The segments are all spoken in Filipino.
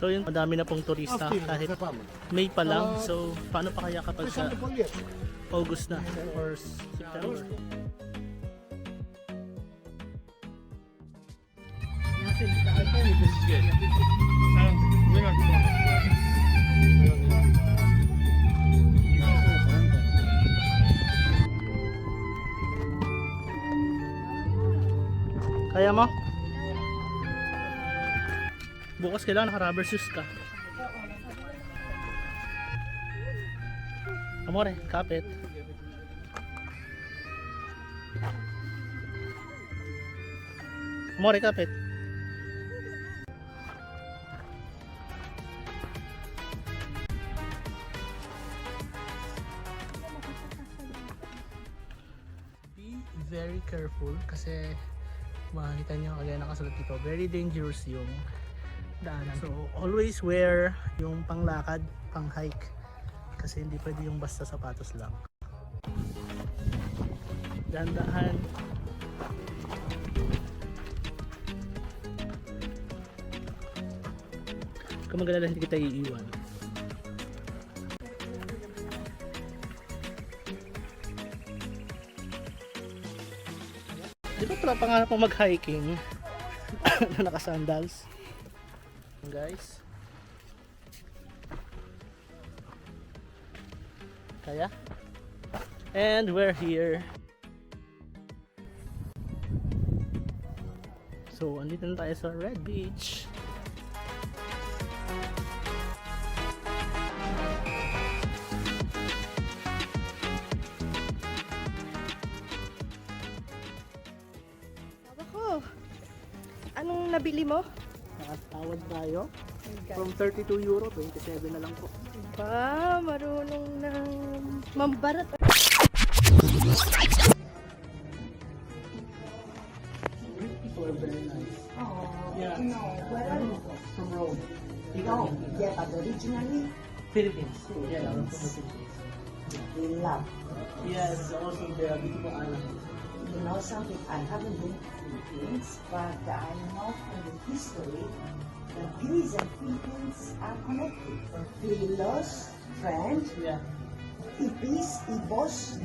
So yun, madami na pong turista kahit May pa lang. So paano pa kaya kapag sa August na or September? Kaya mo? Bukas kailangan naka-rubber shoes ka. Amore, kapit. Amore, kapit. Be very careful kasi makikita nyo kagaya nakasulat dito, very dangerous yung daanan. So always wear yung panglakad, pang hike kasi hindi pwede yung basta sapatos lang. Dahan-dahan. Kung magalala hindi kita iiwan. Di ba pala pangarap mo mag-hiking na naka-sandals? Guys, kaya? And we're here. So, andito na tayo sa Red Beach. Ako, anong nabili mo? Nakatawad tayo. From 32 euro, 27 na lang po. Ba, marunong ng mambarat. People are very nice. Oh, Yeah. no, where are you From Rome. No, yeah, but originally Philippines. Yeah, I'm from the Philippines. we love. Yes, also the beautiful island. You know something, I haven't been to Philippines, but I know from the history that Greece and Philippines are connected. Philos, friend, Yeah. Ipis, Ibos,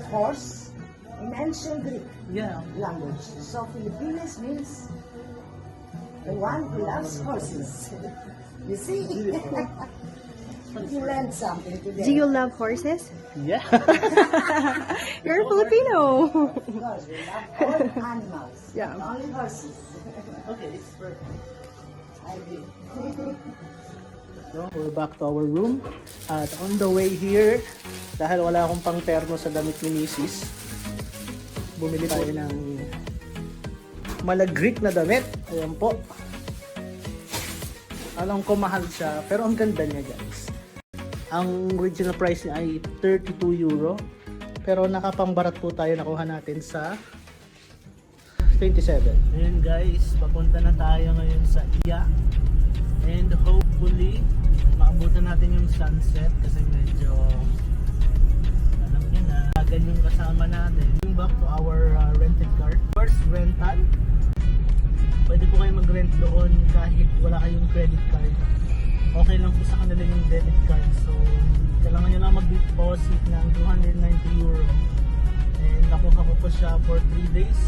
horse, in ancient Greek Yeah. language. So Filipinos means the one who loves horses. You see? You learned something today. Do you love horses? Yeah. You're a Filipino. Because we love all animals, Yeah. not only horses. Okay, it's perfect. I agree. So, we're back to our room. At on the way here, dahil wala akong pang terno sa damit ni Mrs., bumili tayo ng malagrik na damit. Ayan po. Alam ko mahal siya, pero ang ganda niya guys. Ang original price niya ay 32 euro. Pero nakapangbarat po tayo, nakuha natin sa 27. Ayan guys, papunta na tayo ngayon sa Iya. And hopefully, maabutan natin yung sunset kasi medyo, alam niyo na, agad yung kasama natin. Going back to our rented car. First rental, pwede po kayo mag-rent doon kahit wala kayong credit card. Okay lang po sa kanila yung debit card. So, kailangan nyo lang mag-deposit ng 290 euro. And nakuha ko po siya for 3 days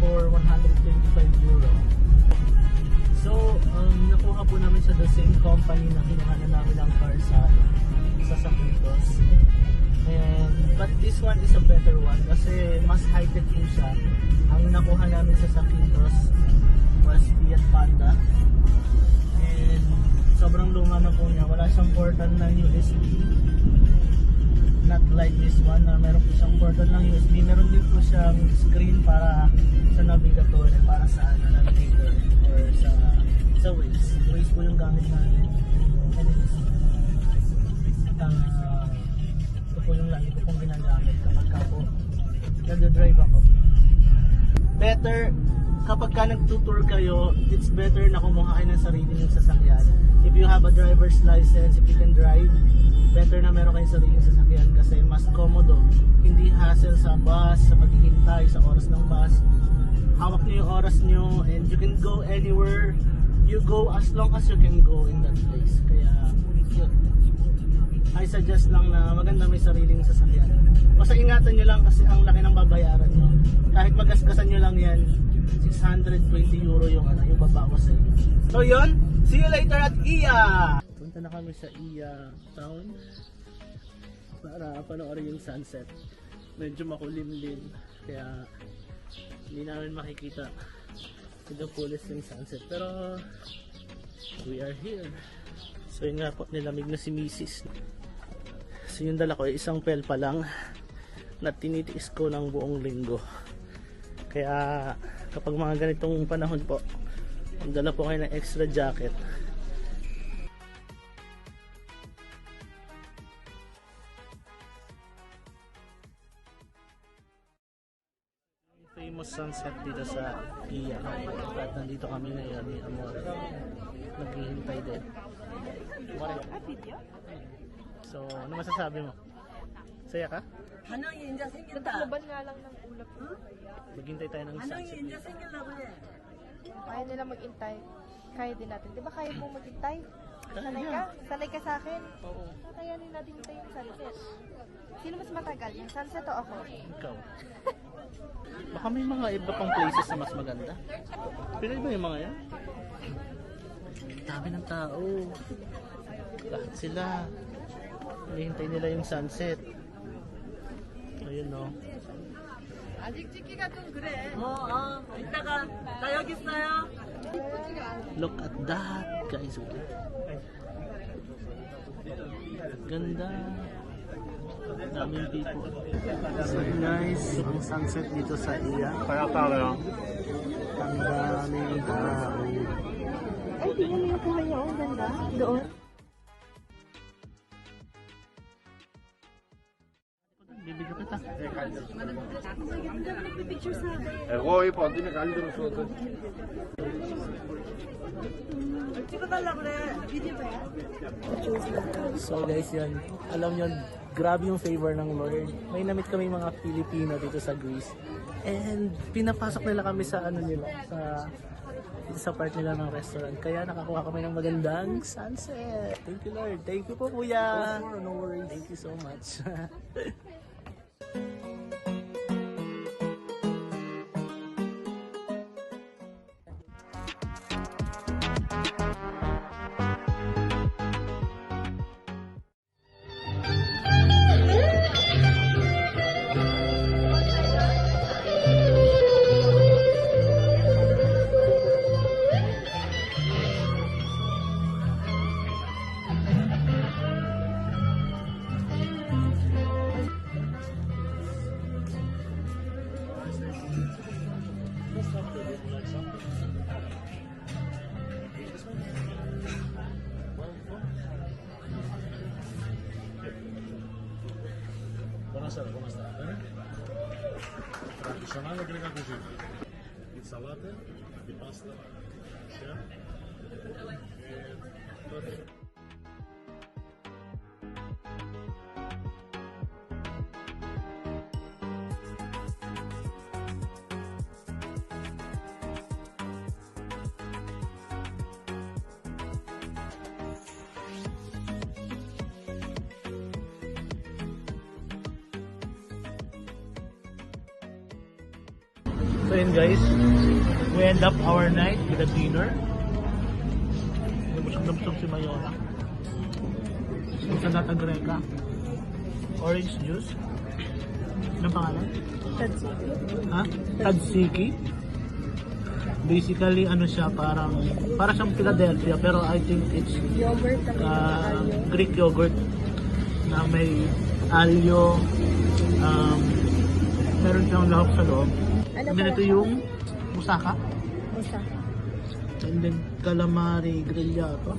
for 125 euro. So, nakuha po namin sa the same company na kinuha na namin ang car sa Sakitos. And, but this one is a better one kasi mas high-tech po siya. Ang nakuha namin sa Sakitos was Fiat Panda. And, sobrang luma na po niya. Wala siyang portal ng USB. Not like this one na meron po siyang portal ng USB. Meron din po siyang screen para sa navigator, para sa navigator or sa Waze. Waze po yung gamit natin. And ito po yung lagi ko pong ginagamit kapag ka po nag-drive ako. Better kapag ka nag-tour kayo, it's better na kumuha kayo ng sarili yung sasakyan. If you have have a driver's license, if you can drive, better na meron kayong sariling sasakyan kasi mas komodo. Hindi hassle sa bus, sa paghihintay, sa oras ng bus. Hawak niyo yung oras niyo and you can go anywhere you go as long as you can go in that place. Kaya yun. I suggest lang na maganda may sariling sasakyan. Basta ingatan nyo lang kasi ang laki ng babayaran nyo. Kahit magasgasan nyo lang yan, 620 euro yung babawas sa inyo. So yun, see you later at Iya! Punta na kami sa Iya town para panoorin yung sunset. Medyo makulimlim kaya hindi namin makikita the fullest yung sunset. Pero we are here. So yun nga po, nilamig na si Mrs. So yung dala ko ay isang pel pa lang na tinitiis ko ng buong linggo. Kaya kapag mga ganitong panahon po, dala po kayo ng extra jacket. Famous sunset dito sa Iya. At nandito kami ngayon ni Amore. Naghihintay din. So, ano masasabi mo? Saya ka? 반영이 이제 생긴다. Naglaban nga lang ng ulap. Maghintay tayo ng 반영이 sunset. 이제 생기려고 해. Kaya nila mag-intay. Kaya din natin. Di ba kaya mo mag-intay? Sanay Kaya. ka? Sanay ka sa akin? Oo. Kakayanin natin hintay yung sunset. Sino mas matagal? Yung sunset o ako? Ikaw. Baka may mga iba pang places na mas maganda. Pinay ba yung mga yan? Dami ng tao. Lahat sila. Hihintay nila yung sunset. Ayun no. 아직 찍기가 좀 그래. 이따가 나 여기 있어요. Look at that guys. Ganda. Daming people. So guys, ang sunset dito sa Iya. Ang daming tao. Ay, tingnan mo yung kuha niya. Ang ganda. Doon. Bibigyan kita. 거의 버튼이 갈리면서 찍어달라고 그래. So guys yan, alam nyo, grabe yung favor ng Lord. May namit kami mga Pilipino dito sa Greece. And pinapasok nila kami sa ano nila, sa part nila ng restaurant. Kaya nakakuha kami ng magandang sunset. Thank you Lord. Thank you po kuya. No worries. Thank you so much. Buonasera, come sta? Bene? Tradizionale greca così. Insalate, di pasta, chef. So yun guys, we end up our night with a dinner. Busog si Mayora. Salata Greca. Orange juice. Anong pangalan? Tadsiki. Ha? Tzatziki. Basically ano siya, para siyang Philadelphia pero I think it's Yogurt. Greek yogurt na may alyo, meron siyang lahok sa loob. Ano And then ito yung moussaka. Musa. And then calamari grillato.